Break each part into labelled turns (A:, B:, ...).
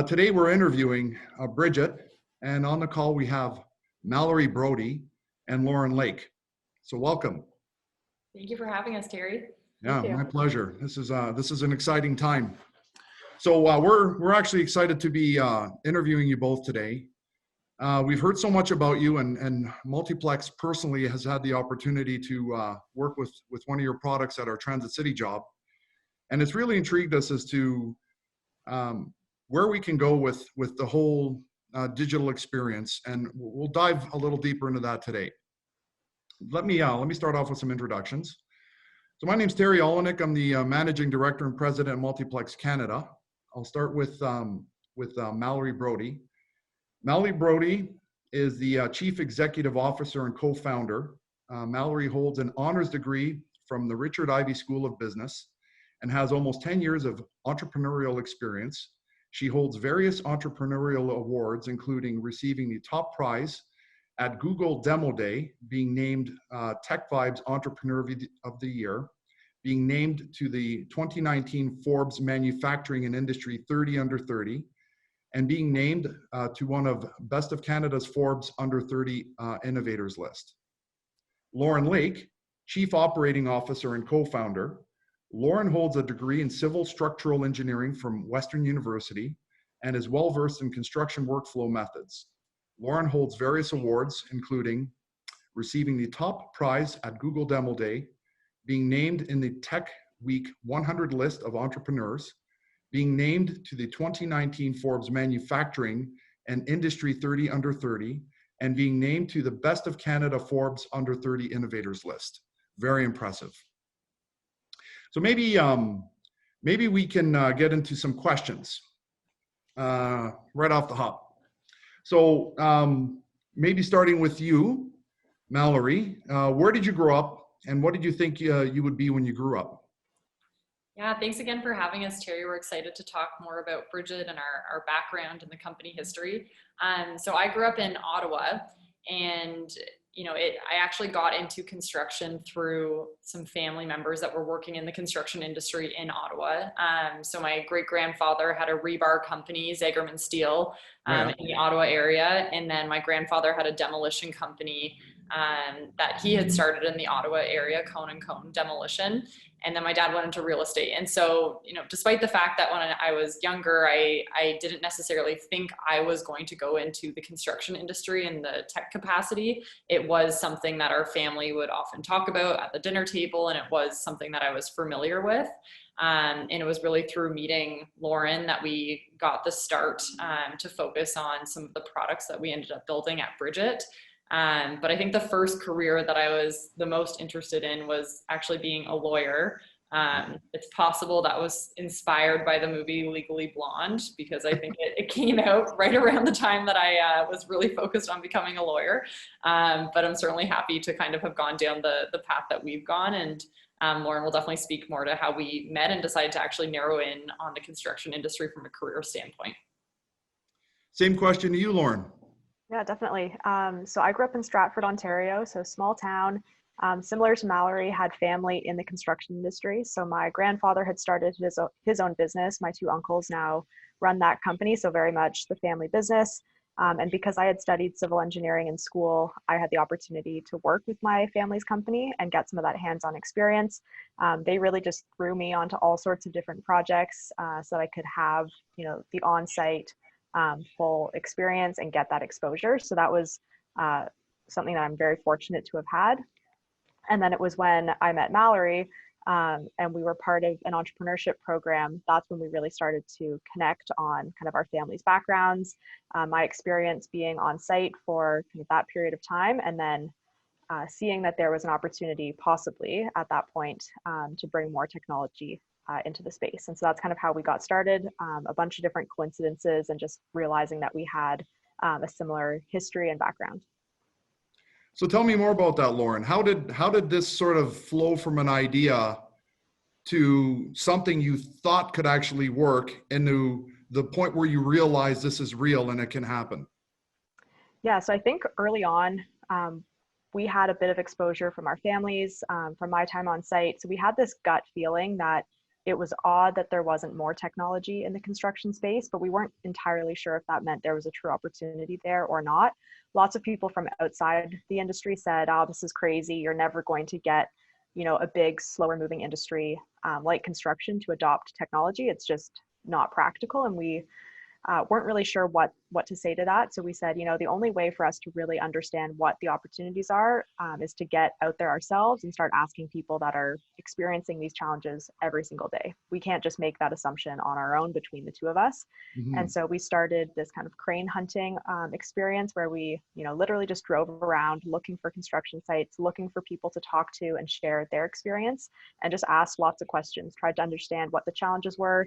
A: Today we're interviewing Bridget, and on the call we have Mallorie Brodie and Lauren Lake. So welcome.
B: Thank you for having us, Terry.
A: Yeah, my pleasure. This is an exciting time. So we're actually excited to be interviewing you both today. We've heard so much about you, and Multiplex personally has had the opportunity to work with one of your products at our Transit City job, and it's really intrigued us as to where we can go with the whole digital experience, and we'll dive a little deeper into that today. Let me start off with some introductions. So my name's Terry Olenek. I'm the Managing Director and President of Multiplex Canada. I'll start with Mallorie Brodie. Mallorie Brodie is the Chief Executive Officer and Co-Founder. Mallorie holds an honors degree from the Richard Ivey School of Business and has almost 10 years of entrepreneurial experience. She holds various entrepreneurial awards, including receiving the top prize at Google Demo Day, being named Tech Vibes Entrepreneur of the Year, being named to the 2019 Forbes Manufacturing and Industry 30 Under 30, and being named to one of Best of Canada's Forbes Under 30 Innovators list. Lauren Lake, Chief Operating Officer and Co-Founder. Lauren holds a degree in Civil Structural Engineering from Western University and is well-versed in construction workflow methods. Lauren holds various awards, including receiving the top prize at Google Demo Day, being named in the Tech Week 100 list of entrepreneurs, being named to the 2019 Forbes Manufacturing and Industry 30 Under 30, and being named to the Best of Canada Forbes Under 30 Innovators list. Very impressive. So maybe we can get into some questions right off the hop. So maybe starting with you, Mallorie, where did you grow up, and what did you think you would be when you grew up?
B: Yeah, thanks again for having us, Terry. We're excited to talk more about Bridget and our background and the company history. So I grew up in Ottawa, and I actually got into construction through some family members that were working in the construction industry in Ottawa. So my great-grandfather had a rebar company, Zagerman Steel, in the Ottawa area. And then my grandfather had a demolition company that he had started in the Ottawa area, Cone & Cone Demolition. And then my dad went into real estate. And so, despite the fact that when I was younger, I didn't necessarily think I was going to go into the construction industry in the tech capacity, it was something that our family would often talk about at the dinner table. And it was something that I was familiar with. And it was really through meeting Lauren that we got the start to focus on some of the products that we ended up building at Bridget. But I think the first career that I was the most interested in was actually being a lawyer. It's possible that was inspired by the movie Legally Blonde, because I think it came out right around the time that I was really focused on becoming a lawyer. But I'm certainly happy to kind of have gone down the path that we've gone. And Lauren will definitely speak more to how we met and decided to actually narrow in on the construction industry from a career standpoint.
A: Same question to you, Lauren.
C: Yeah, definitely. So I grew up in Stratford, Ontario, so small town. Similar to Mallorie, had family in the construction industry. So my grandfather had started his own business. My two uncles now run that company, so very much the family business. And because I had studied civil engineering in school, I had the opportunity to work with my family's company and get some of that hands-on experience. They really just threw me onto all sorts of different projects so that I could have, the on-site full experience and get that exposure. So that was something that I'm very fortunate to have had. And then it was when I met Mallorie and we were part of an entrepreneurship program. That's when we really started to connect on kind of our family's backgrounds, my experience being on site for kind of that period of time, and then seeing that there was an opportunity possibly at that point to bring more technology into the space. And so that's kind of how we got started, a bunch of different coincidences and just realizing that we had a similar history and background.
A: So tell me more about that, Lauren. How did this sort of flow from an idea to something you thought could actually work into the point where you realize this is real and it can happen?
C: Yeah, so I think early on, we had a bit of exposure from our families, from my time on site. So we had this gut feeling that it was odd that there wasn't more technology in the construction space, but we weren't entirely sure if that meant there was a true opportunity there or not. Lots of people from outside the industry said, oh, this is crazy. You're never going to get, a big, slower moving industry like construction to adopt technology. It's just not practical. And we weren't really sure what to say to that. So we said, the only way for us to really understand what the opportunities are is to get out there ourselves and start asking people that are experiencing these challenges every single day. We can't just make that assumption on our own between the two of us.
A: Mhm.
C: And so we started this kind of crane hunting experience where we, literally just drove around looking for construction sites, looking for people to talk to and share their experience, and just asked lots of questions, tried to understand what the challenges were.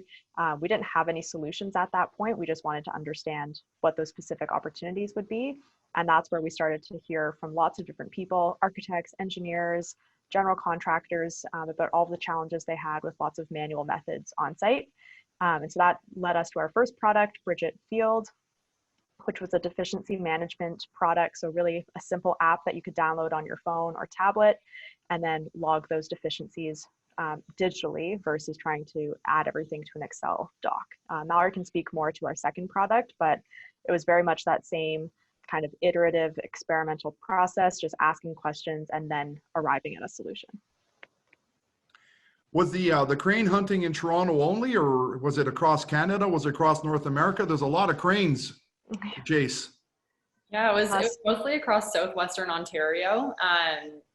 C: We didn't have any solutions at that point. We just wanted to understand what those specific opportunities would be. And that's where we started to hear from lots of different people, architects, engineers, general contractors, about all the challenges they had with lots of manual methods on site. And so that led us to our first product, Bridgit Field, which was a deficiency management product. So really a simple app that you could download on your phone or tablet and then log those deficiencies digitally versus trying to add everything to an Excel doc. Mallorie can speak more to our second product, but it was very much that same kind of iterative experimental process, just asking questions and then arriving at a solution.
A: Was the crane hunting in Toronto only, or was it across Canada? Was it across North America? There's a lot of cranes to chase.
B: Yeah, it was mostly across southwestern Ontario,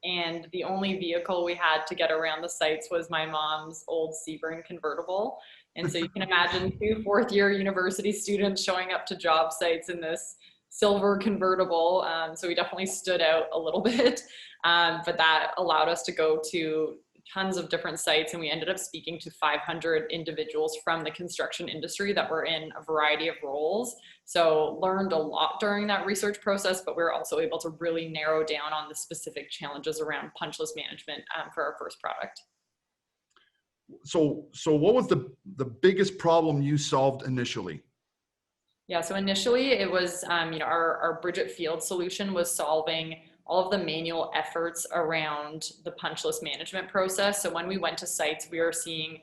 B: and the only vehicle we had to get around the sites was my mom's old Sebring convertible. And so you can imagine two fourth-year university students showing up to job sites in this silver convertible. So we definitely stood out a little bit, but that allowed us to go to tons of different sites, and we ended up speaking to 500 individuals from the construction industry that were in a variety of roles. So learned a lot during that research process, but we were also able to really narrow down on the specific challenges around punch list management for our first product.
A: So what was the biggest problem you solved initially?
B: Yeah, so initially it was, our Bridgit Field solution was solving all of the manual efforts around the punch list management process. So when we went to sites, we were seeing,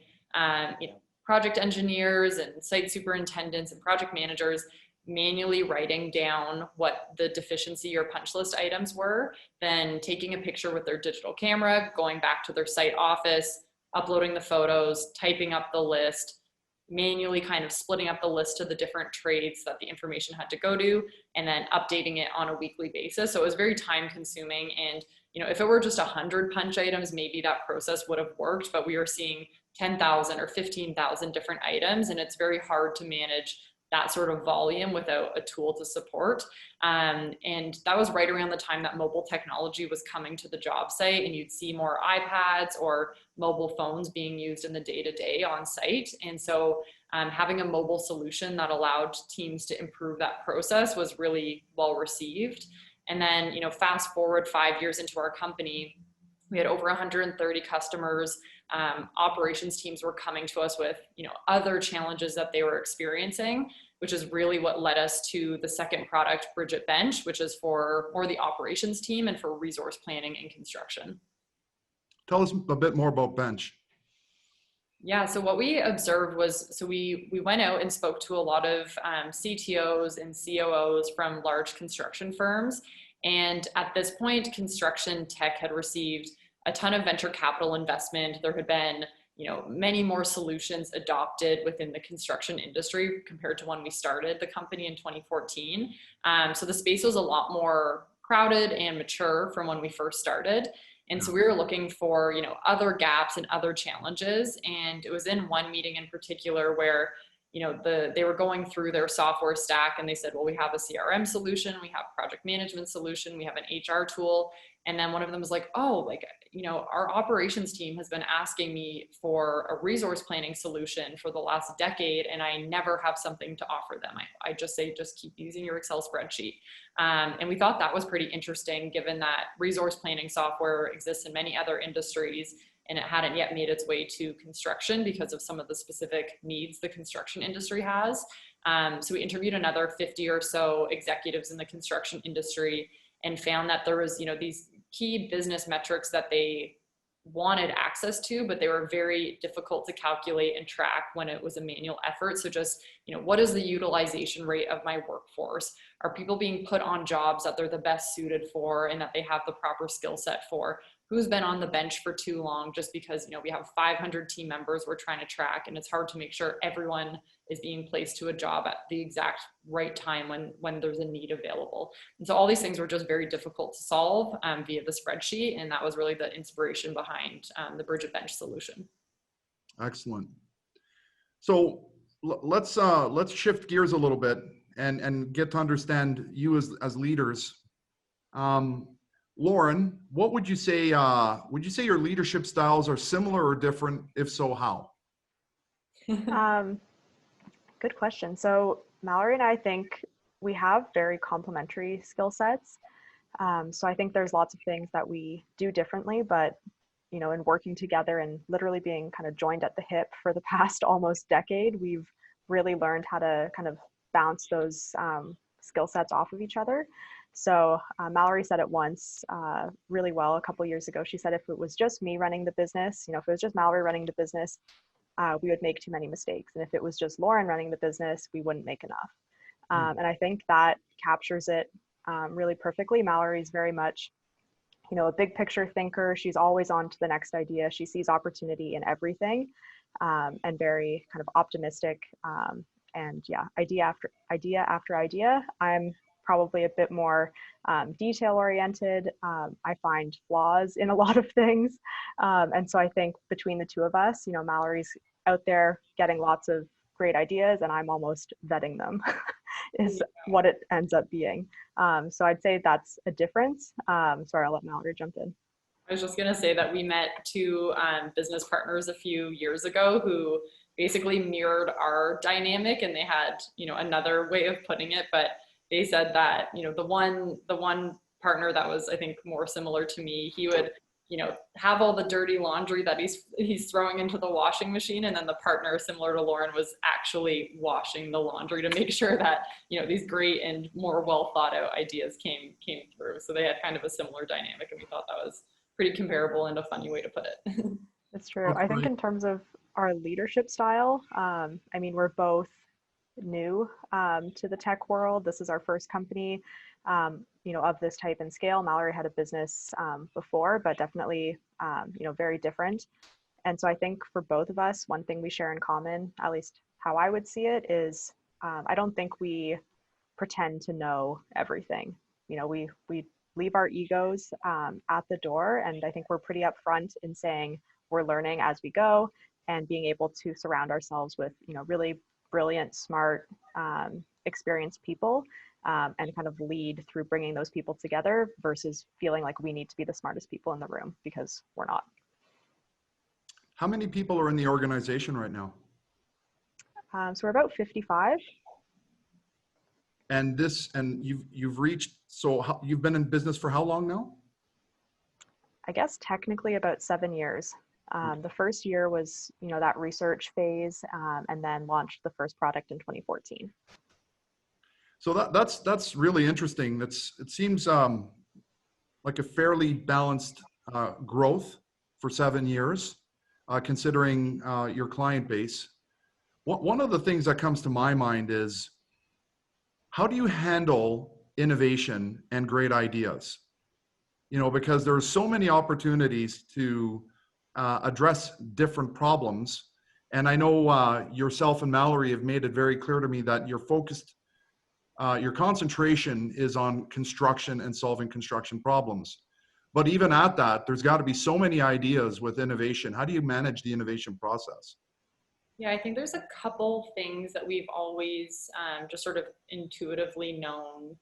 B: project engineers and site superintendents and project managers manually writing down what the deficiency or punch list items were, then taking a picture with their digital camera, going back to their site office, uploading the photos, typing up the list, manually kind of splitting up the list to the different trades that the information had to go to, and then updating it on a weekly basis. So it was very time consuming. And, if it were just 100 punch items, maybe that process would have worked, but we were seeing 10,000 or 15,000 different items. And it's very hard to manage that sort of volume without a tool to support. And that was right around the time that mobile technology was coming to the job site, and you'd see more iPads or mobile phones being used in the day-to-day on site. And so having a mobile solution that allowed teams to improve that process was really well received. And then, fast forward 5 years into our company, we had over 130 customers. Operations teams were coming to us with, other challenges that they were experiencing, which is really what led us to the second product, Bridgit Bench, which is for more the operations team and for resource planning and construction.
A: Tell us a bit more about Bench.
B: Yeah, so what we observed was, so we went out and spoke to a lot of CTOs and COOs from large construction firms. And at this point, construction tech had received a ton of venture capital investment. There had been, many more solutions adopted within the construction industry compared to when we started the company in 2014. So the space was a lot more crowded and mature from when we first started. And so we were looking for, other gaps and other challenges. And it was in one meeting in particular where, they were going through their software stack, and they said, well, we have a CRM solution, we have a project management solution, we have an HR tool. And then one of them was like, oh, our operations team has been asking me for a resource planning solution for the last decade, and I never have something to offer them. I just say, just keep using your Excel spreadsheet. And we thought that was pretty interesting, given that resource planning software exists in many other industries, and it hadn't yet made its way to construction because of some of the specific needs the construction industry has. So we interviewed another 50 or so executives in the construction industry and found that there was, these key business metrics that they wanted access to, but they were very difficult to calculate and track when it was a manual effort. So just, what is the utilization rate of my workforce? Are people being put on jobs that they're the best suited for and that they have the proper skill set for? Who's been on the bench for too long? Just because, we have 500 team members we're trying to track, and it's hard to make sure everyone is being placed to a job at the exact right time when there's a need available. And so all these things were just very difficult to solve via the spreadsheet. And that was really the inspiration behind the Bridgit Bench solution.
A: Excellent. So let's shift gears a little bit and get to understand you as leaders. Lauren, what would you say? Would you say your leadership styles are similar or different? If so, how?
C: Good question. So Mallorie and I think we have very complementary skill sets. So I think there's lots of things that we do differently, but in working together and literally being kind of joined at the hip for the past almost decade, we've really learned how to kind of bounce those skill sets off of each other. So Mallorie said it once really well a couple years ago. She said, if it was just me running the business, if it was just Mallorie running the business, we would make too many mistakes. And if it was just Lauren running the business, we wouldn't make enough. And I think that captures it really perfectly. Mallory's very much, a big picture thinker. She's always on to the next idea. She sees opportunity in everything, and very kind of optimistic. And yeah, idea after idea. I'm probably a bit more detail oriented. I find flaws in a lot of things. And so I think between the two of us, Mallory's out there getting lots of great ideas and I'm almost vetting them is what it ends up being. So I'd say that's a difference. Sorry, I'll let Mallorie jump in.
B: I was just going to say that we met two business partners a few years ago who basically mirrored our dynamic, and they had, another way of putting it, but they said that, the one partner that was, I think, more similar to me, he would, have all the dirty laundry that he's throwing into the washing machine. And then the partner, similar to Lauren, was actually washing the laundry to make sure that, these great and more well thought out ideas came through. So they had kind of a similar dynamic, and we thought that was pretty comparable and a funny way to put it.
C: That's true. I think in terms of our leadership style, we're both new to the tech world. This is our first company, of this type and scale. Mallorie had a business before, but definitely, very different. And so I think for both of us, one thing we share in common, at least how I would see it, is I don't think we pretend to know everything. We leave our egos at the door, and I think we're pretty upfront in saying we're learning as we go, and being able to surround ourselves with, really brilliant, smart, experienced people, and kind of lead through bringing those people together versus feeling like we need to be the smartest people in the room, because we're not.
A: How many people are in the organization right now?
C: So we're about 55.
A: And you've reached, so you've been in business for how long now?
C: I guess technically about 7 years. The first year was, that research phase, and then launched the first product in 2014.
A: So that's really interesting. It seems like a fairly balanced growth for 7 years, considering your client base. One of the things that comes to my mind is, how do you handle innovation and great ideas? Because there are so many opportunities to address different problems. And I know yourself and Mallorie have made it very clear to me that you're focused, your concentration is on construction and solving construction problems. But even at that, there's got to be so many ideas with innovation. How do you manage the innovation process?
B: Yeah, I think there's a couple things that we've always just sort of intuitively known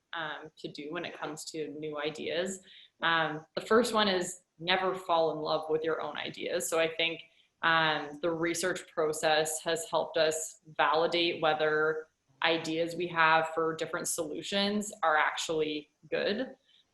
B: to do when it comes to new ideas. The first one is never fall in love with your own ideas. So I think the research process has helped us validate whether ideas we have for different solutions are actually good.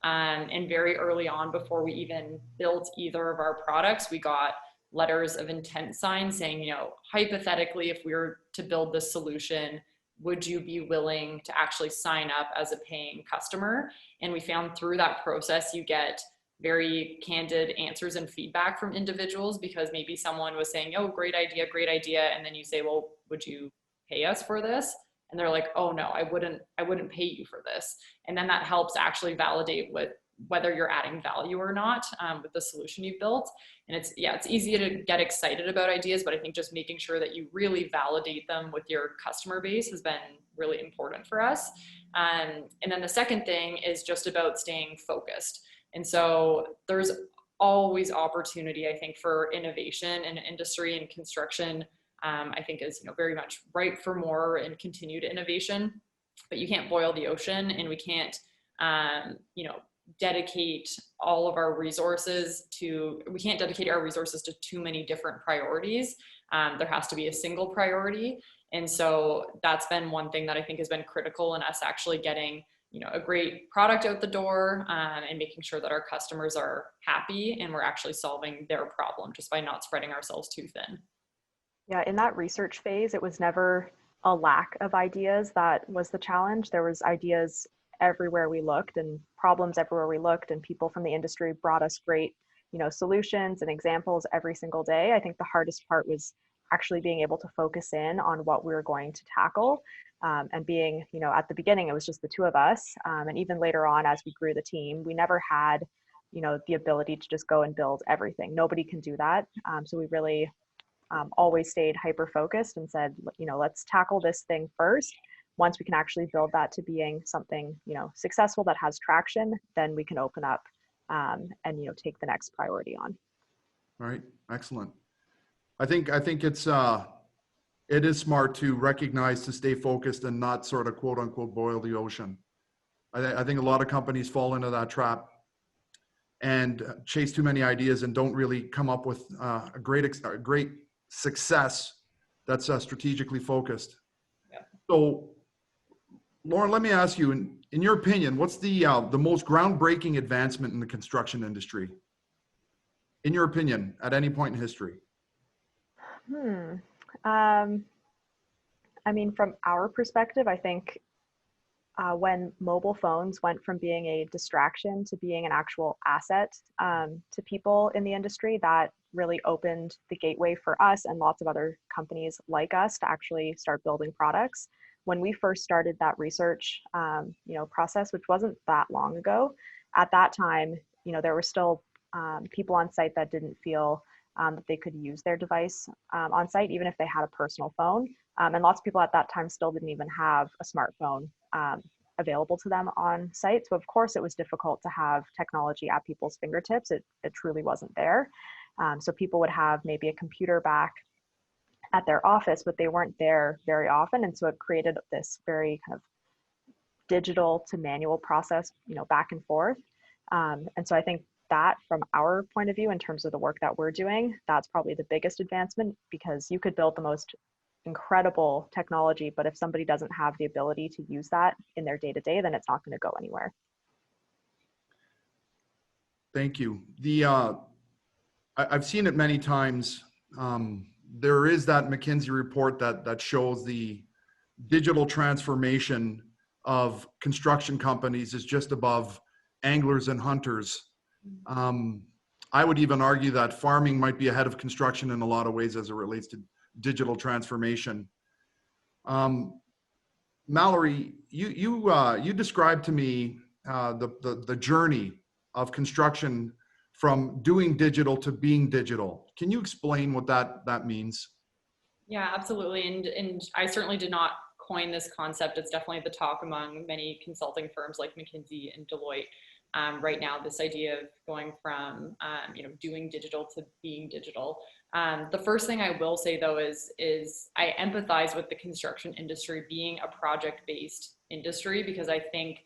B: And very early on, before we even built either of our products, we got letters of intent signed saying, hypothetically, if we were to build this solution, would you be willing to actually sign up as a paying customer? And we found through that process, you get very candid answers and feedback from individuals, because maybe someone was saying, oh, great idea. And then you say, well, would you pay us for this? And they're like, oh no, I wouldn't pay you for this. And then that helps actually validate whether you're adding value or not with the solution you've built. And it's easy to get excited about ideas, but I think just making sure that you really validate them with your customer base has been really important for us. And then the second thing is just about staying focused. And so there's always opportunity, I think, for innovation in industry and construction. I think is very much ripe for more and continued innovation, but you can't boil the ocean, and we can't dedicate our resources to too many different priorities. There has to be a single priority. And so that's been one thing that I think has been critical in us actually getting a great product out the door, and making sure that our customers are happy and we're actually solving their problem just by not spreading ourselves too thin.
C: Yeah, in that research phase, it was never a lack of ideas that was the challenge. There was ideas everywhere we looked and problems everywhere we looked, and people from the industry brought us great, solutions and examples every single day. I think the hardest part was actually being able to focus in on what we were going to tackle. And being, at the beginning, it was just the two of us. And even later on, as we grew the team, we never had, the ability to just go and build everything. Nobody can do that. So we really always stayed hyper-focused and said, let's tackle this thing first. Once we can actually build that to being something, successful that has traction, then we can open up and, take the next priority on.
A: All right. Excellent. I think it is smart to recognize, to stay focused and not sort of quote unquote boil the ocean. I think a lot of companies fall into that trap and chase too many ideas and don't really come up with a great success that's strategically focused.
B: Yeah.
A: So, Lauren, let me ask you, in your opinion, what's the most groundbreaking advancement in the construction industry? In your opinion, at any point in history?
C: From our perspective, I think when mobile phones went from being a distraction to being an actual asset to people in the industry, that really opened the gateway for us and lots of other companies like us to actually start building products. When we first started that research, process, which wasn't that long ago, at that time, there were still people on site that didn't feel that they could use their device on site, even if they had a personal phone. And lots of people at that time still didn't even have a smartphone available to them on site. So of course it was difficult to have technology at people's fingertips. It truly wasn't there. So people would have maybe a computer back at their office, but they weren't there very often. And so it created this very kind of digital to manual process, back and forth. And so I think that from our point of view, in terms of the work that we're doing, that's probably the biggest advancement, because you could build the most incredible technology, but if somebody doesn't have the ability to use that in their day-to-day, then it's not going to go anywhere.
A: Thank you. I've seen it many times. There is that McKinsey report that shows the digital transformation of construction companies is just above anglers and hunters. I would even argue that farming might be ahead of construction in a lot of ways as it relates to digital transformation. Mallorie, you described to me the journey of construction from doing digital to being digital. Can you explain what that means?
B: Yeah, absolutely. And I certainly did not coin this concept. It's definitely the talk among many consulting firms like McKinsey and Deloitte. Right now, this idea of going from doing digital to being digital. The first thing I will say though is I empathize with the construction industry being a project-based industry, because I think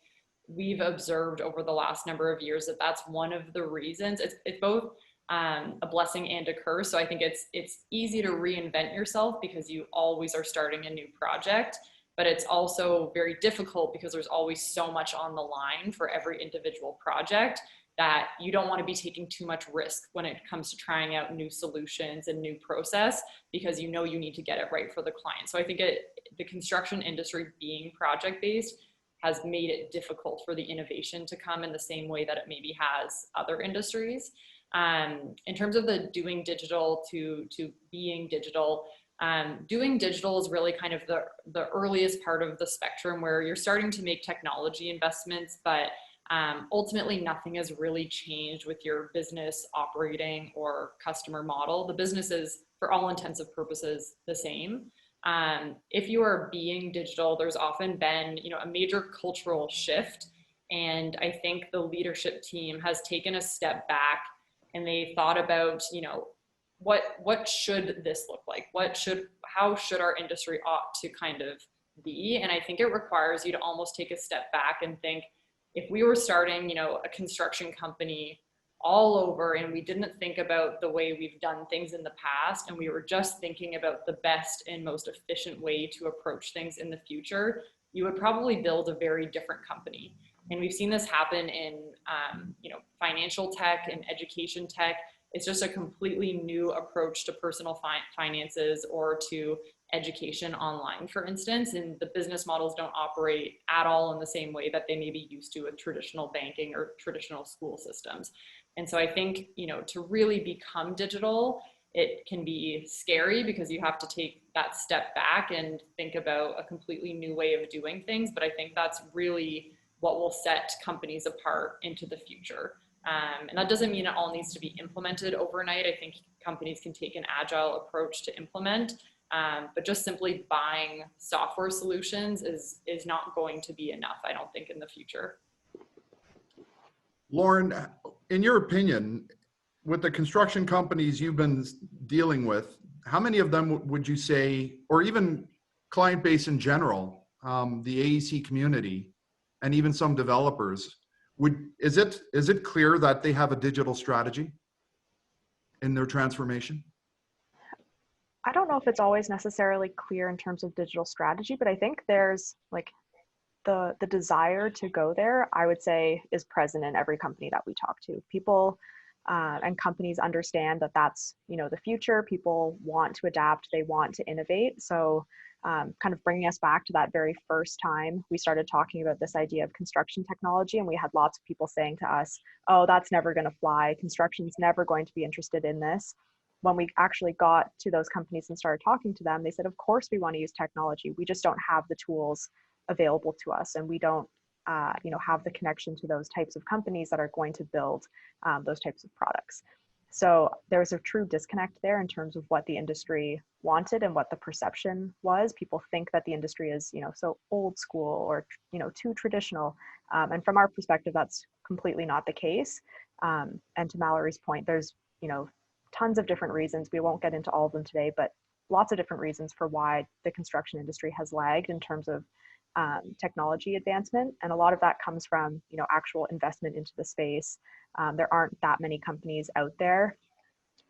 B: we've observed over the last number of years that that's one of the reasons. It's both a blessing and a curse. So I think it's easy to reinvent yourself because you always are starting a new project. But it's also very difficult because there's always so much on the line for every individual project that you don't want to be taking too much risk when it comes to trying out new solutions and new process, because you need to get it right for the client. So I think the construction industry being project-based has made it difficult for the innovation to come in the same way that it maybe has other industries. In terms of the doing digital to being digital, doing digital is really kind of the earliest part of the spectrum where you're starting to make technology investments, but ultimately nothing has really changed with your business operating or customer model. The business is, for all intents and purposes, the same. If you are being digital, there's often been, a major cultural shift. And I think the leadership team has taken a step back and they thought about, what should this look like? How should our industry ought to kind of be? And I think it requires you to almost take a step back and think, if we were starting, a construction company all over and we didn't think about the way we've done things in the past and we were just thinking about the best and most efficient way to approach things in the future, you would probably build a very different company. And we've seen this happen in financial tech and education tech. It's just a completely new approach to personal finances or to education online, for instance, and the business models don't operate at all in the same way that they may be used to with traditional banking or traditional school systems. And so I think, to really become digital, it can be scary because you have to take that step back and think about a completely new way of doing things. But I think that's really what will set companies apart into the future. And that doesn't mean it all needs to be implemented overnight. I think companies can take an agile approach to implement, but just simply buying software solutions is not going to be enough, I don't think, in the future.
A: Lauren, in your opinion, with the construction companies you've been dealing with, how many of them would you say, or even client base in general, the AEC community, and even some developers, is it clear that they have a digital strategy in their transformation?
C: I don't know if it's always necessarily clear in terms of digital strategy, but I think there's the desire to go there, I would say, is present in every company that we talk to. People and companies understand that that's, the future. People want to adapt. They want to innovate. So kind of bringing us back to that very first time we started talking about this idea of construction technology, and we had lots of people saying to us, oh, that's never going to fly. Construction's never going to be interested in this. When we actually got to those companies and started talking to them, they said, of course we want to use technology. We just don't have the tools available to us, and we don't have the connection to those types of companies that are going to build those types of products. So there's a true disconnect there in terms of what the industry wanted and what the perception was. People think that the industry is, so old school or, too traditional. And from our perspective, that's completely not the case. And to Mallorie's point, there's, tons of different reasons. We won't get into all of them today, but lots of different reasons for why the construction industry has lagged in terms of technology advancement. And a lot of that comes from, actual investment into the space. There aren't that many companies out there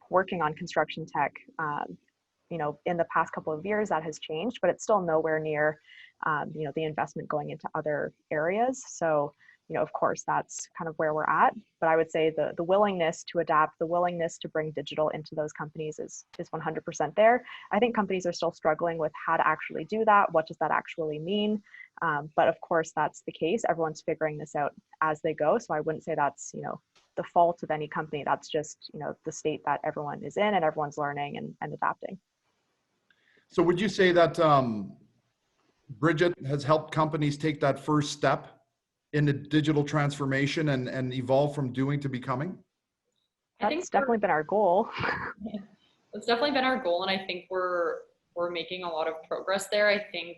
C: working on construction tech. In the past couple of years that has changed, but it's still nowhere near, the investment going into other areas. So, of course, that's kind of where we're at. But I would say the willingness to adapt, the willingness to bring digital into those companies is 100% there. I think companies are still struggling with how to actually do that. What does that actually mean? But of course, that's the case. Everyone's figuring this out as they go. So I wouldn't say that's, the fault of any company. That's just, the state that everyone is in and everyone's learning and adapting.
A: So would you say that Bridget has helped companies take that first step in the digital transformation and evolve from doing to becoming?
C: That's definitely been our goal.
B: It's definitely been our goal, and I think we're making a lot of progress there. I think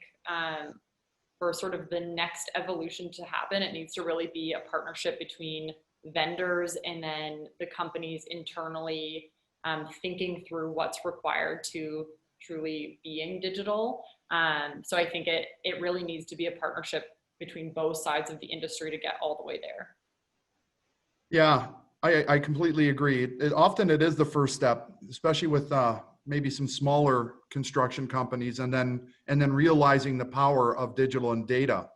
B: for sort of the next evolution to happen, it needs to really be a partnership between vendors and then the companies internally thinking through what's required to truly being digital. So I think it really needs to be a partnership between both sides of the industry to get all the way there.
A: Yeah, I completely agree. Often it is the first step, especially with maybe some smaller construction companies, and then realizing the power of digital and data.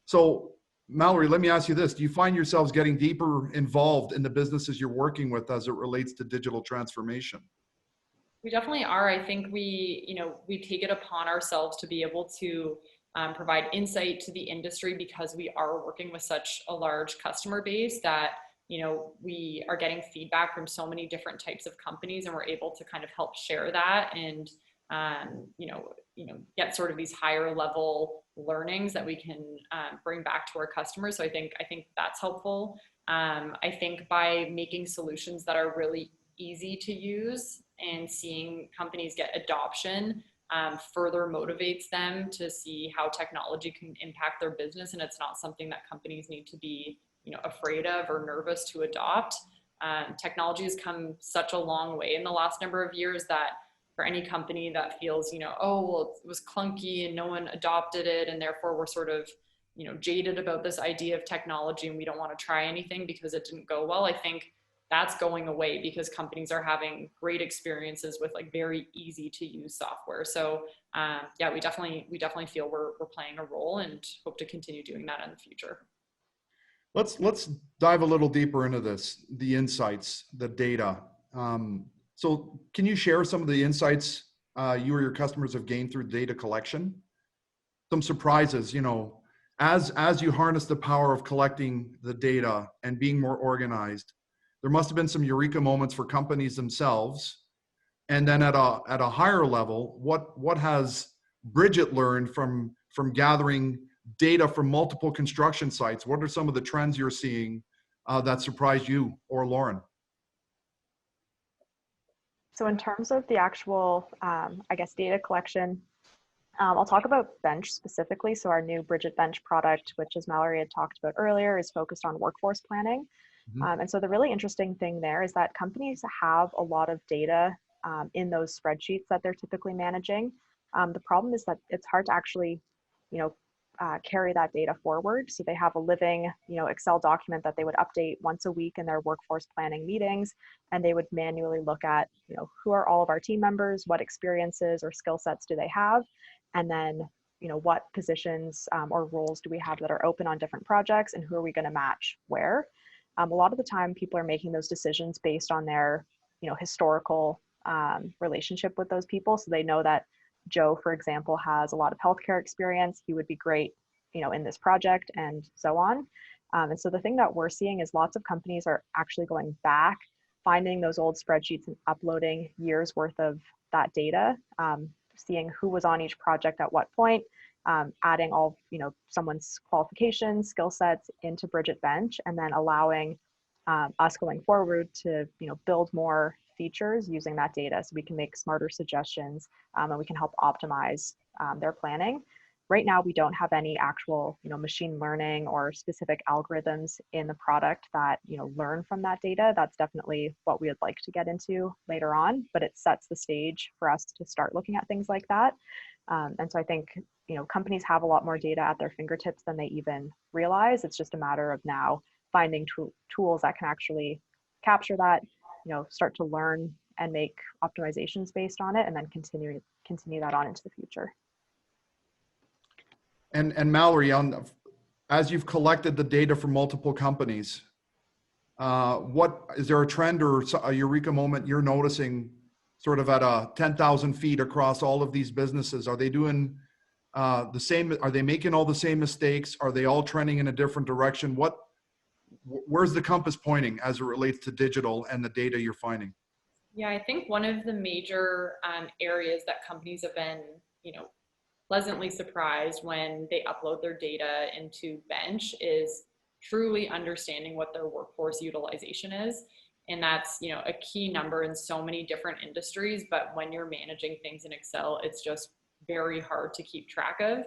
A: So Mallorie, let me ask you this. Do you find yourselves getting deeper involved in the businesses you're working with as it relates to digital transformation?
B: We definitely are. I think we take it upon ourselves to be able to provide insight to the industry, because we are working with such a large customer base that, you know, we are getting feedback from so many different types of companies, and we're able to kind of help share that and, you know, get sort of these higher level learnings that we can bring back to our customers. So I think that's helpful. I think by making solutions that are really easy to use and seeing companies get adoption further motivates them to see how technology can impact their business, and it's not something that companies need to be, you know, afraid of or nervous to adopt. Technology has come such a long way in the last number of years that for any company that feels, you know, oh, well, it was clunky and no one adopted it, and therefore we're sort of, you know, jaded about this idea of technology and we don't want to try anything because it didn't go well. I think that's going away because companies are having great experiences with like very easy to use software. So yeah, we definitely feel we're playing a role and hope to continue doing that in the future.
A: Let's dive a little deeper into this, the insights, the data. So can you share some of the insights you or your customers have gained through data collection? Some surprises, you know, as you harness the power of collecting the data and being more organized, there must have been some eureka moments for companies themselves. And then at a higher level, what has Bridget learned from gathering data from multiple construction sites? What are some of the trends you're seeing that surprised you or Lauren?
C: So in terms of the actual, I guess, data collection, I'll talk about Bench specifically. So our new Bridget Bench product, which as Mallorie had talked about earlier, is focused on workforce planning. And so the really interesting thing there is that companies have a lot of data in those spreadsheets that they're typically managing. The problem is that it's hard to actually, you know, carry that data forward. So they have a living, you know, Excel document that they would update once a week in their workforce planning meetings, and they would manually look at, you know, who are all of our team members, what experiences or skill sets do they have, and then, you know, what positions or roles do we have that are open on different projects, and who are we going to match where. A lot of the time, people are making those decisions based on their, you know, historical relationship with those people. So they know that Joe, for example, has a lot of healthcare experience. He would be great, you know, in this project, and so on. And so the thing that we're seeing is lots of companies are actually going back, finding those old spreadsheets and uploading years worth of that data, seeing who was on each project at what point, adding all, you know, someone's qualifications, skill sets into Bridget Bench, and then allowing us going forward to, you know, build more features using that data so we can make smarter suggestions and we can help optimize their planning. Right now, we don't have any actual, you know, machine learning or specific algorithms in the product that, you know, learn from that data. That's definitely what we would like to get into later on, but it sets the stage for us to start looking at things like that. And so I think, you know, companies have a lot more data at their fingertips than they even realize. It's just a matter of now finding tools that can actually capture that, you know, start to learn and make optimizations based on it, and then continue that on into the future.
A: And Mallorie, as you've collected the data from multiple companies, what is there a trend or a eureka moment you're noticing sort of at 10,000 feet across all of these businesses? Are they doing the same? Are they making all the same mistakes? Are they all trending in a different direction? Where's the compass pointing as it relates to digital and the data you're finding?
B: Yeah, I think one of the major areas that companies have been, you know, pleasantly surprised when they upload their data into Bench is truly understanding what their workforce utilization is. And that's, you know, a key number in so many different industries, but when you're managing things in Excel, it's just very hard to keep track of.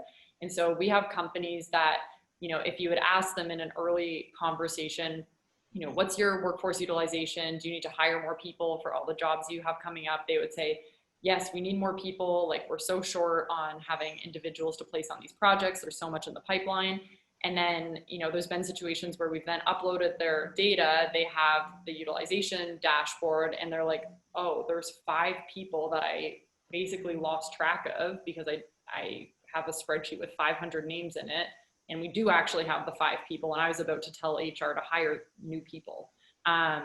B: And so we have companies that, you know, if you had asked them in an early conversation, you know, what's your workforce utilization? Do you need to hire more people for all the jobs you have coming up? They would say, yes, we need more people. Like, we're so short on having individuals to place on these projects. There's so much in the pipeline. And then, you know, there's been situations where we've then uploaded their data. They have the utilization dashboard and they're like, oh, there's 5 people that I basically lost track of because I have a spreadsheet with 500 names in it. And we do actually have the 5 people. And I was about to tell HR to hire new people.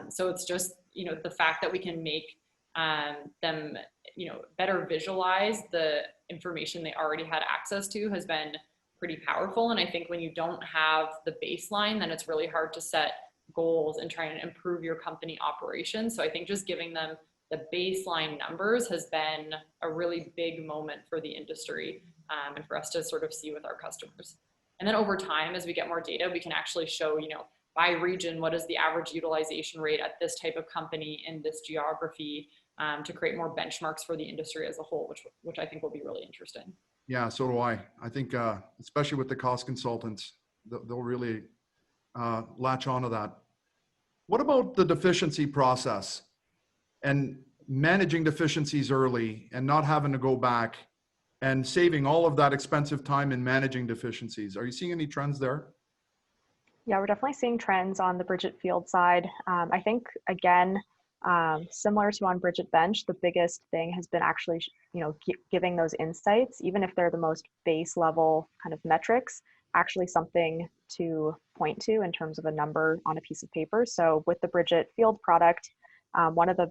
B: So it's just, you know, the fact that we can make them, you know, better visualize the information they already had access to has been pretty powerful. And I think when you don't have the baseline, then it's really hard to set goals and try and improve your company operations. So I think just giving them the baseline numbers has been a really big moment for the industry, and for us to sort of see with our customers. And then over time, as we get more data, we can actually show, by region, what is the average utilization rate at this type of company in this geography, to create more benchmarks for the industry as a whole, which I think will be really interesting.
A: Yeah, so do I. I think, especially with the cost consultants, they'll really latch onto that. What about the deficiency process and managing deficiencies early and not having to go back and saving all of that expensive time in managing deficiencies? Are you seeing any trends there?
C: Yeah, we're definitely seeing trends on the Bridgit field side. I think, again, similar to on Bridgit Bench, the biggest thing has been actually, giving those insights, even if they're the most base level kind of metrics, actually something to point to in terms of a number on a piece of paper. So with the Bridgit field product, one of the,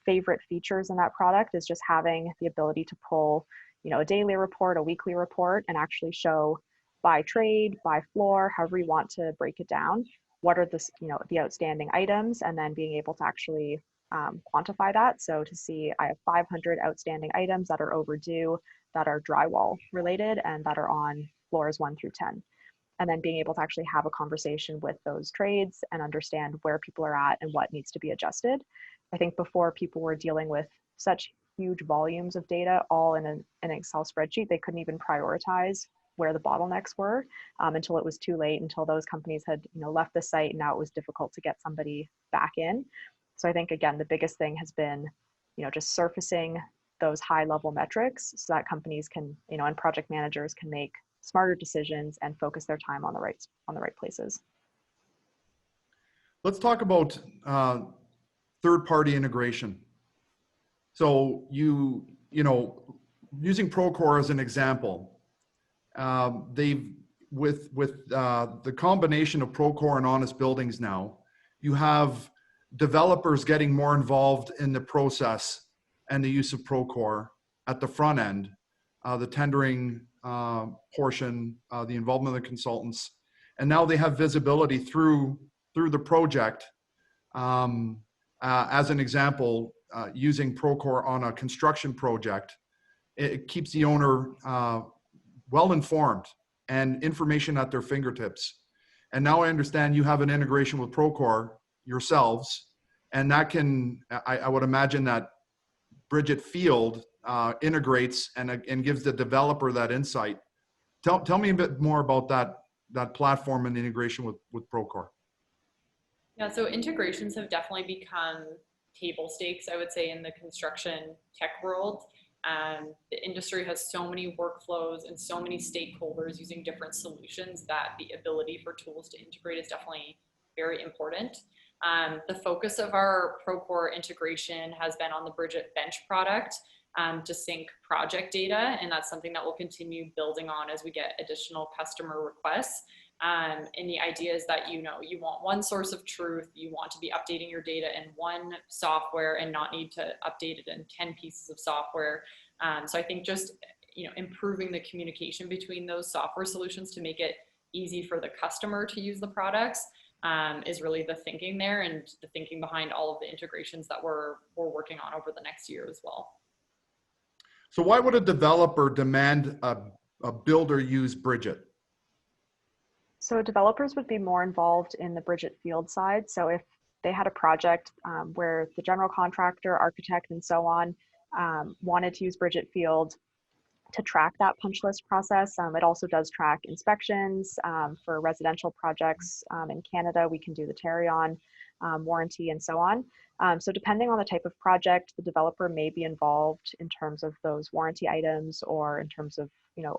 C: favorite features in that product is just having the ability to pull, a daily report, a weekly report, and actually show by trade, by floor, however you want to break it down, what are the outstanding items, and then being able to actually quantify that. So to see, I have 500 outstanding items that are overdue, that are drywall related, and that are on floors 1 through 10. And then being able to actually have a conversation with those trades and understand where people are at and what needs to be adjusted. I think before, people were dealing with such huge volumes of data all in an Excel spreadsheet, they couldn't even prioritize where the bottlenecks were, until it was too late, until those companies had left the site, and now it was difficult to get somebody back in. So I think, again, the biggest thing has been just surfacing those high level metrics so that companies can, and project managers can make smarter decisions and focus their time on the right places.
A: Let's talk about third-party integration. So using Procore as an example, they've with the combination of Procore and Honest Buildings now, you have developers getting more involved in the process and the use of Procore at the front end, the tendering portion, the involvement of the consultants, and now they have visibility through the project. As an example, using Procore on a construction project, it keeps the owner well informed and information at their fingertips. And now I understand you have an integration with Procore yourselves, and that can, I would imagine that Bridgit Field integrates and gives the developer that insight. Tell me a bit more about that platform and integration with Procore.
B: Yeah, so integrations have definitely become table stakes, I would say, in the construction tech world. The industry has so many workflows and so many stakeholders using different solutions that the ability for tools to integrate is definitely very important. The focus of our Procore integration has been on the Bridgit Bench product to sync project data, and that's something that we'll continue building on as we get additional customer requests. And the idea is that you want one source of truth, you want to be updating your data in one software and not need to update it in 10 pieces of software. So I think just improving the communication between those software solutions to make it easy for the customer to use the products is really the thinking there, and the thinking behind all of the integrations that we're working on over the next year as well.
A: So why would a developer demand a builder use Bridgit?
C: So developers would be more involved in the Bridgit Field side. So if they had a project where the general contractor, architect, and so on wanted to use Bridgit Field to track that punch list process, it also does track inspections for residential projects in Canada. We can do the Tarion warranty and so on. So depending on the type of project, the developer may be involved in terms of those warranty items or in terms of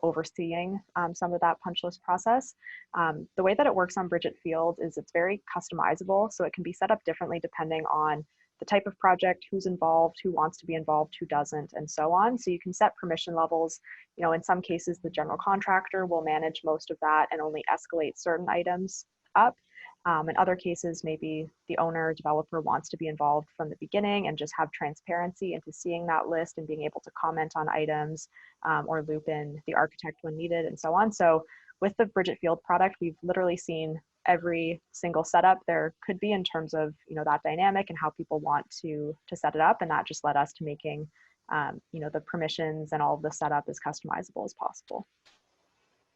C: overseeing some of that punch list process. The way that it works on Bridgit Field is it's very customizable, so it can be set up differently depending on the type of project, who's involved, who wants to be involved, who doesn't, and so on. So you can set permission levels. In some cases, the general contractor will manage most of that and only escalate certain items up. In other cases, maybe the owner developer wants to be involved from the beginning and just have transparency into seeing that list and being able to comment on items, or loop in the architect when needed, and so on. So with the Bridgit Field product, we've literally seen every single setup there could be in terms of, that dynamic and how people want to set it up. And that just led us to making, the permissions and all of the setup as customizable as possible.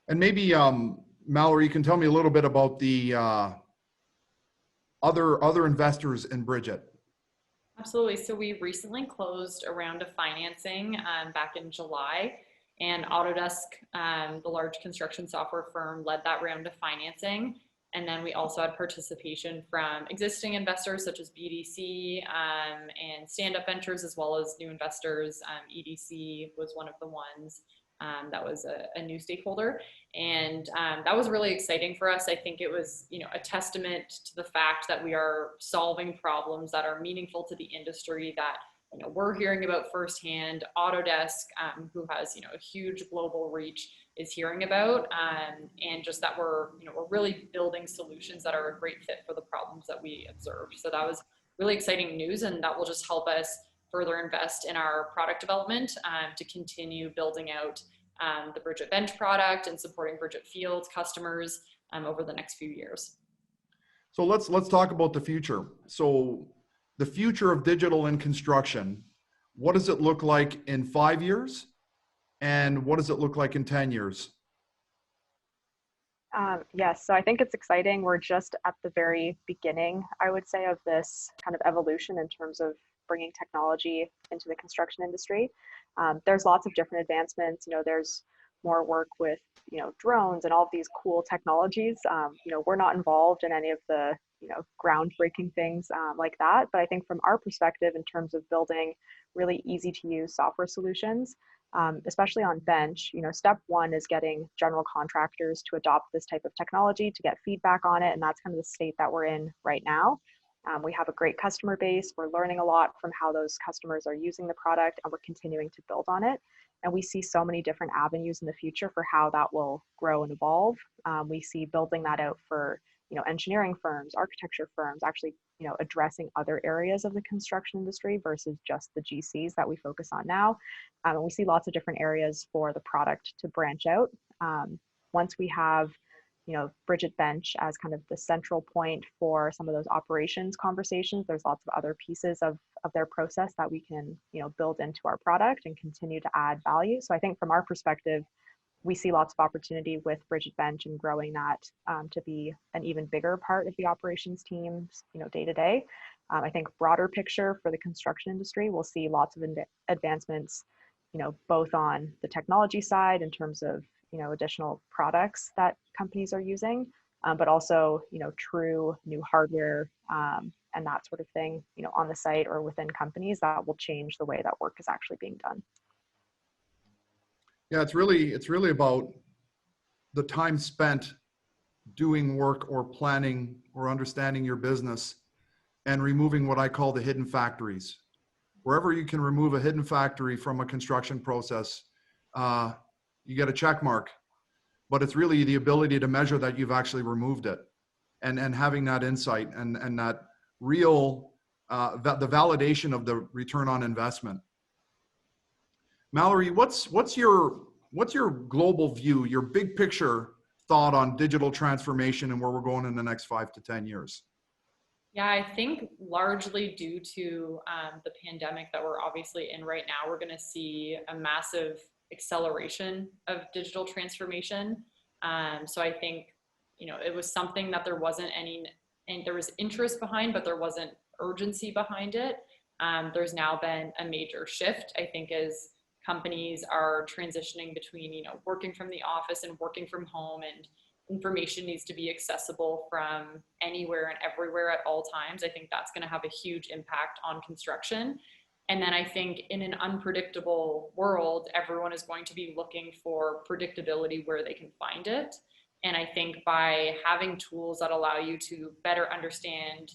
A: And maybe, Mallorie, you can tell me a little bit about the other investors in Bridgit.
B: Absolutely. So we recently closed a round of financing back in July, and Autodesk, the large construction software firm, led that round of financing. And then we also had participation from existing investors such as BDC and Stand Up Ventures, as well as new investors. EDC was one of the ones. That was a new stakeholder, and that was really exciting for us. I think it was, a testament to the fact that we are solving problems that are meaningful to the industry that we're hearing about firsthand. Autodesk, who has a huge global reach, is hearing about, and just that we're really building solutions that are a great fit for the problems that we observed. So that was really exciting news, and that will just help us further invest in our product development to continue building out the Bridgit Bench product and supporting Bridgit Field customers over the next few years.
A: So let's talk about the future. So the future of digital in construction, what does it look like in 5 years? And what does it look like in 10 years?
C: Yes, so I think it's exciting. We're just at the very beginning, I would say, of this kind of evolution in terms of bringing technology into the construction industry. There's lots of different advancements. There's more work with, drones and all of these cool technologies. We're not involved in any of the, groundbreaking things like that. But I think from our perspective, in terms of building really easy to use software solutions, especially on bench, step one is getting general contractors to adopt this type of technology, to get feedback on it. And that's kind of the state that we're in right now. We have a great customer base. We're learning a lot from how those customers are using the product, and we're continuing to build on it. And we see so many different avenues in the future for how that will grow and evolve. We see building that out for, engineering firms, architecture firms, actually, addressing other areas of the construction industry versus just the GCs that we focus on now. And we see lots of different areas for the product to branch out. Once we have Bridgit Bench as kind of the central point for some of those operations conversations, there's lots of other pieces of their process that we can, build into our product and continue to add value. So I think from our perspective, we see lots of opportunity with Bridgit Bench and growing that to be an even bigger part of the operations teams, day to day. I think broader picture for the construction industry, we'll see lots of advancements, both on the technology side in terms of additional products that companies are using, but also, true new hardware and that sort of thing, on the site or within companies that will change the way that work is actually being done.
A: Yeah, it's really about the time spent doing work or planning or understanding your business and removing what I call the hidden factories. Wherever you can remove a hidden factory from a construction process, you get a check mark, but it's really the ability to measure that you've actually removed it, and having that insight and that real, the validation of the return on investment. Mallorie, what's your global view, your big picture thought on digital transformation and where we're going in the next 5 to 10 years?
B: Yeah, I think largely due to the pandemic that we're obviously in right now, we're going to see a massive acceleration of digital transformation. So I think, it was something that there wasn't there was interest behind, but there wasn't urgency behind it. There's now been a major shift, I think, as companies are transitioning between, working from the office and working from home, and information needs to be accessible from anywhere and everywhere at all times. I think that's going to have a huge impact on construction. And then I think in an unpredictable world, everyone is going to be looking for predictability where they can find it. And I think by having tools that allow you to better understand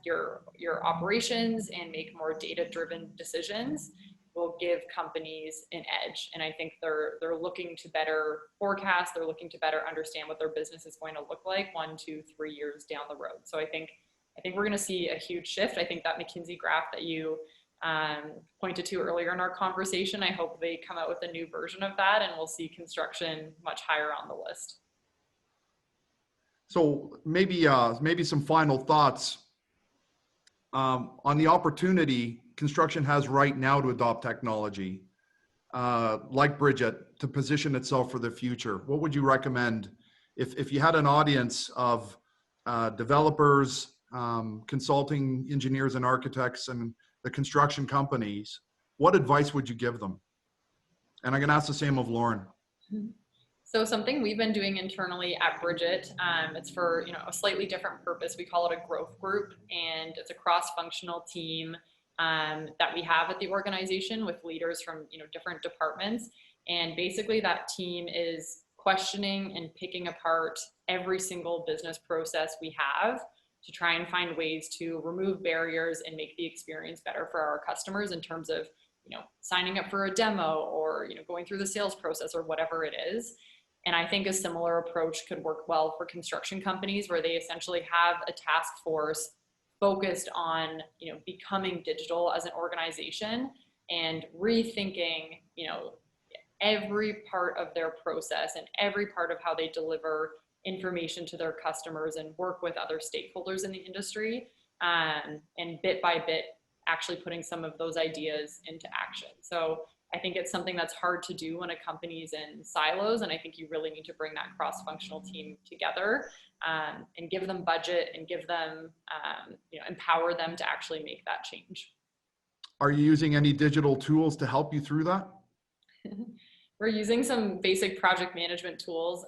B: your operations and make more data-driven decisions will give companies an edge. And I think they're looking to better forecast, they're looking to better understand what their business is going to look like 1, 2, 3 years down the road. So I think we're going to see a huge shift. I think that McKinsey graph that you pointed to earlier in our conversation, I hope they come out with a new version of that and we'll see construction much higher on the list.
A: So maybe some final thoughts on the opportunity construction has right now to adopt technology, like Bridget, to position itself for the future. What would you recommend if you had an audience of developers, consulting engineers and architects, and the construction companies? What advice would you give them? And I'm going to ask the same of Lauren.
B: So something we've been doing internally at Bridget, it's for a slightly different purpose. We call it a growth group, and it's a cross-functional team that we have at the organization with leaders from different departments. And basically that team is questioning and picking apart every single business process we have to try and find ways to remove barriers and make the experience better for our customers in terms of signing up for a demo or going through the sales process or whatever it is. And I think a similar approach could work well for construction companies, where they essentially have a task force focused on becoming digital as an organization and rethinking every part of their process and every part of how they deliver information to their customers and work with other stakeholders in the industry, and bit by bit actually putting some of those ideas into action. So I think it's something that's hard to do when a company's in silos, and I think you really need to bring that cross-functional team together and give them budget and give them, empower them to actually make that change.
A: Are you using any digital tools to help you through that?
B: We're using some basic project management tools.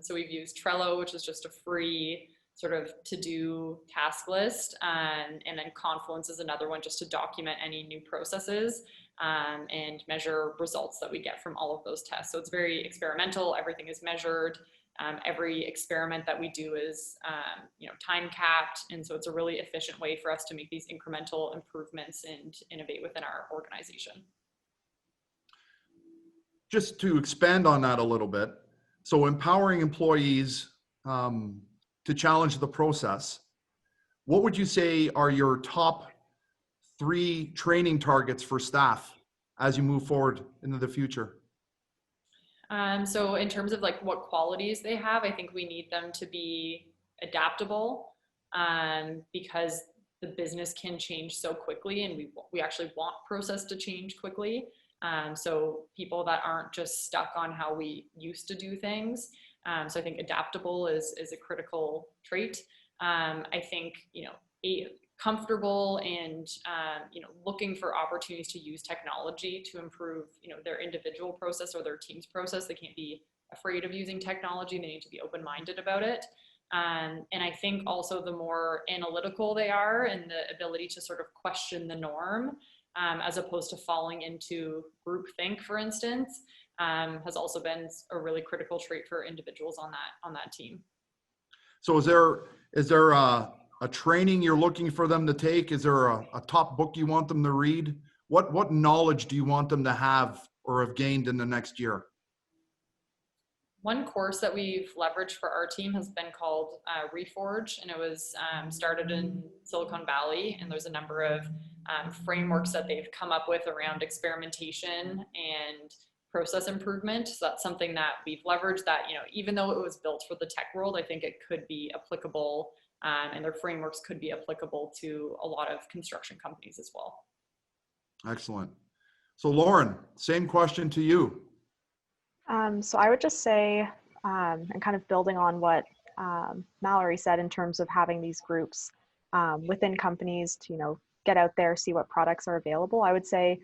B: So we've used Trello, which is just a free sort of to-do task list. And then Confluence is another one just to document any new processes and measure results that we get from all of those tests. So it's very experimental. Everything is measured. Every experiment that we do is time capped. And so it's a really efficient way for us to make these incremental improvements and innovate within our organization.
A: Just to expand on that a little bit, so empowering employees to challenge the process, what would you say are your top 3 training targets for staff as you move forward into the future?
B: So in terms of what qualities they have, I think we need them to be adaptable because the business can change so quickly, and we actually want process to change quickly. So people that aren't just stuck on how we used to do things. So I think adaptable is a critical trait. I think, comfortable and, looking for opportunities to use technology to improve, their individual process or their team's process. They can't be afraid of using technology. They need to be open-minded about it. And I think also the more analytical they are and the ability to sort of question the norm, as opposed to falling into groupthink, for instance, has also been a really critical trait for individuals on that team.
A: So is there a training you're looking for them to take? Is there a top book you want them to read? What knowledge do you want them to have or have gained in the next year?
B: One course that we've leveraged for our team has been called Reforge, and it was started in Silicon Valley, and there's a number of frameworks that they've come up with around experimentation and process improvement. So that's something that we've leveraged that, even though it was built for the tech world, I think it could be applicable, and their frameworks could be applicable to a lot of construction companies as well.
A: Excellent. So Lauren, same question to you.
C: So I would just say, and kind of building on what Mallorie said in terms of having these groups within companies to, get out there, see what products are available. I would say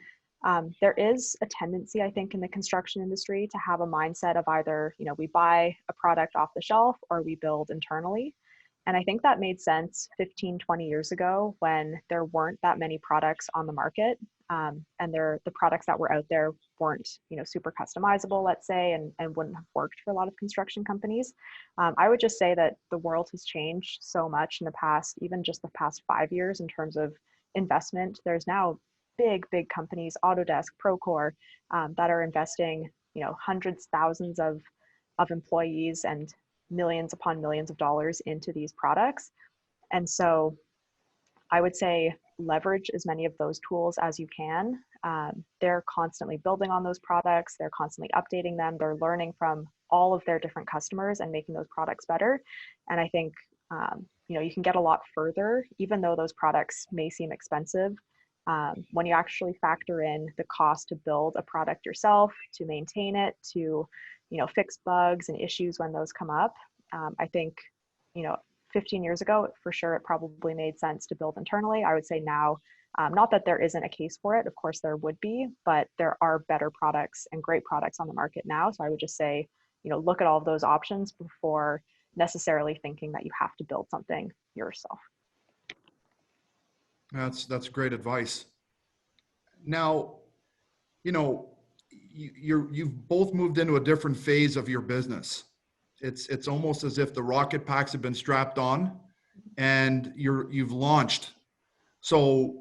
C: there is a tendency, I think, in the construction industry to have a mindset of either, we buy a product off the shelf or we build internally. And I think that made sense 15, 20 years ago when there weren't that many products on the market. And the products that were out there weren't, super customizable, let's say, and wouldn't have worked for a lot of construction companies. I would just say that the world has changed so much in the past, even just the past 5 years in terms of investment. There's now big companies, Autodesk, Procore, that are investing, hundreds, thousands of employees and millions upon millions of dollars into these products. And so I would say leverage as many of those tools as you can. They're constantly building on those products. They're constantly updating them. They're learning from all of their different customers and making those products better. And I think, you can get a lot further, even though those products may seem expensive. When you actually factor in the cost to build a product yourself, to maintain it, to, fix bugs and issues when those come up, I think, 15 years ago, for sure, it probably made sense to build internally. I would say now, not that there isn't a case for it, of course there would be, but there are better products and great products on the market now. So I would just say, look at all of those options before necessarily thinking that you have to build something yourself.
A: That's great advice. Now, you've both moved into a different phase of your business. It's almost as if the rocket packs have been strapped on and you've launched. So,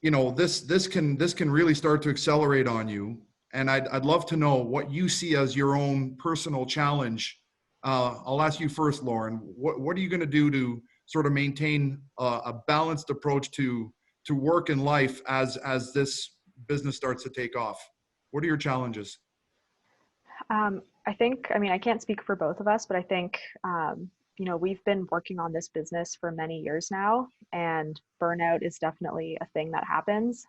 A: this can really start to accelerate on you. And I'd love to know what you see as your own personal challenge. I'll ask you first, Lauren. What are you going to do to sort of maintain a balanced approach to work and life as this business starts to take off? What are your challenges?
C: I think, I can't speak for both of us, but I think, we've been working on this business for many years now, and burnout is definitely a thing that happens.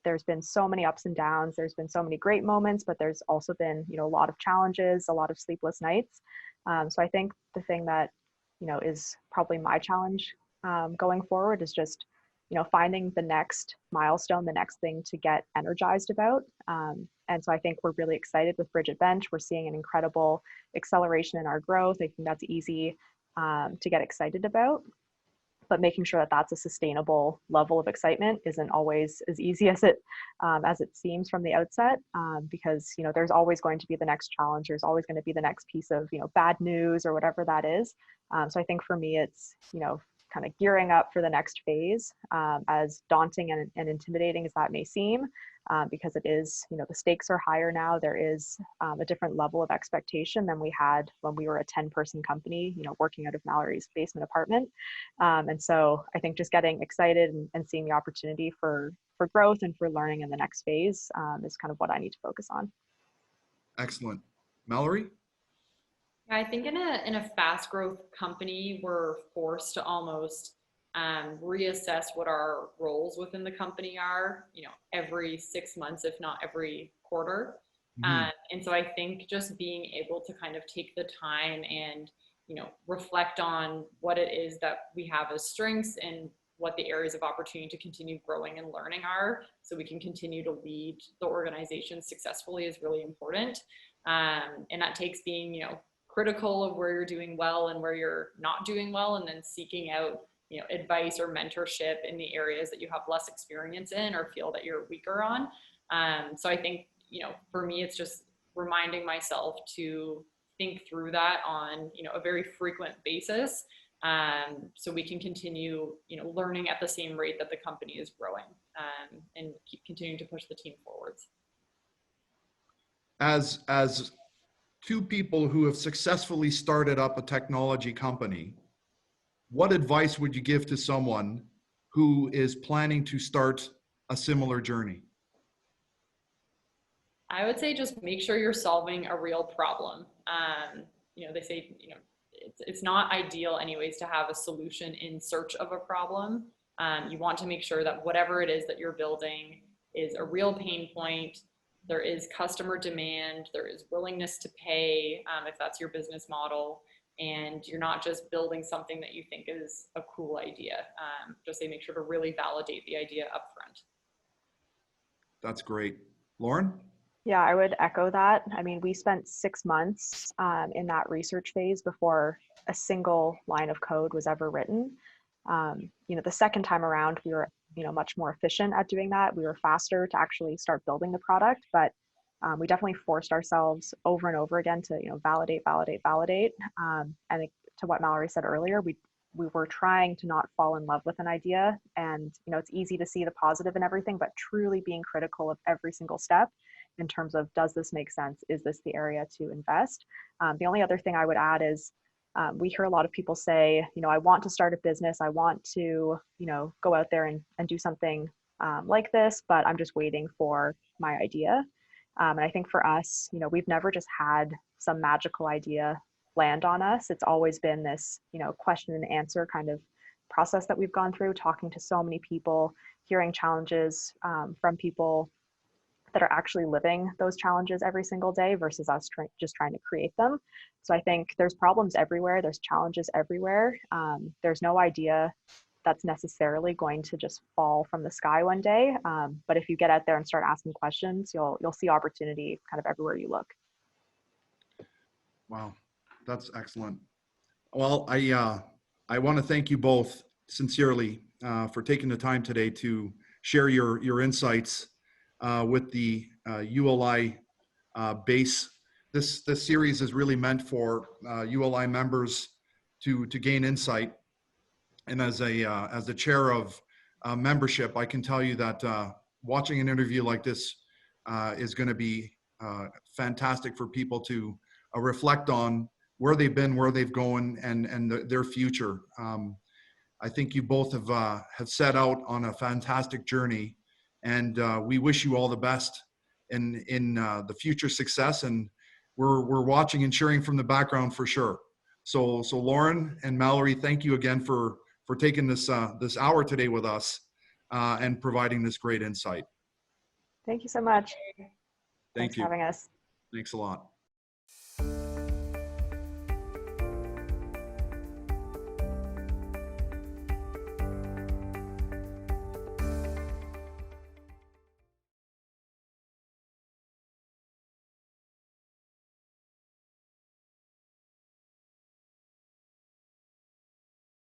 C: There's been so many ups and downs. There's been so many great moments, but there's also been, a lot of challenges, a lot of sleepless nights. So I think the thing that, is probably my challenge going forward is just, finding the next milestone, the next thing to get energized about. And so I think we're really excited with Bridget Bench. We're seeing an incredible acceleration in our growth. I think that's easy to get excited about, but making sure that that's a sustainable level of excitement isn't always as easy as it seems from the outset, because, there's always going to be the next challenge. There's always going to be the next piece of, bad news or whatever that is. So I think for me, it's, kind of gearing up for the next phase, as daunting and intimidating as that may seem, because it is, the stakes are higher now. There is a different level of expectation than we had when we were a 10-person company, working out of Mallorie's basement apartment. And so I think just getting excited and seeing the opportunity for growth and for learning in the next phase is kind of what I need to focus on.
A: Excellent. Mallorie?
B: I think in a fast growth company, we're forced to almost reassess what our roles within the company are, every 6 months, if not every quarter. Mm-hmm. And so I think just being able to kind of take the time and, reflect on what it is that we have as strengths and what the areas of opportunity to continue growing and learning are, so we can continue to lead the organization successfully, is really important. And that takes being, critical of where you're doing well and where you're not doing well, and then seeking out, advice or mentorship in the areas that you have less experience in or feel that you're weaker on. So I think, for me, it's just reminding myself to think through that on, a very frequent basis, so we can continue, learning at the same rate that the company is growing, and keep continuing to push the team forwards.
A: As two people who have successfully started up a technology company, what advice would you give to someone who is planning to start a similar journey?
B: I would say just make sure you're solving a real problem. They say, it's not ideal anyways to have a solution in search of a problem. You want to make sure that whatever it is that you're building is a real pain point. There is customer demand, there is willingness to pay, if that's your business model, and you're not just building something that you think is a cool idea. Just say, make sure to really validate the idea upfront.
A: That's great. Lauren?
C: Yeah, I would echo that. We spent 6 months in that research phase before a single line of code was ever written. The second time around, we were much more efficient at doing that. We were faster to actually start building the product, but we definitely forced ourselves over and over again to validate. And to what Mallorie said earlier, we we were trying to not fall in love with an idea. And, it's easy to see the positive in everything, but truly being critical of every single step in terms of, does this make sense? Is this the area to invest? The only other thing I would add is, we hear a lot of people say, I want to start a business. I want to, go out there and do something like this, but I'm just waiting for my idea. And I think for us, we've never just had some magical idea land on us. It's always been this, question and answer kind of process that we've gone through, talking to so many people, hearing challenges from people that are actually living those challenges every single day versus us just trying to create them. So I think there's problems everywhere. There's challenges everywhere. There's no idea that's necessarily going to just fall from the sky one day. But if you get out there and start asking questions, you'll see opportunity kind of everywhere you look.
A: Wow, that's excellent. Well, I want to thank you both sincerely for taking the time today to share your insights with the ULI base. This series is really meant for ULI members to gain insight. And as the chair of membership, I can tell you that watching an interview like this is going to be fantastic for people to reflect on where they've been, where they've gone, and their future. I think you both have set out on a fantastic journey, and we wish you all the best in the future success. And we're watching and cheering from the background for sure. So Lauren and Mallorie, thank you again for taking this hour today with us and providing this great insight.
C: Thank you so much.
A: Thank
C: Thanks
A: you.
C: for having us.
A: Thanks a lot.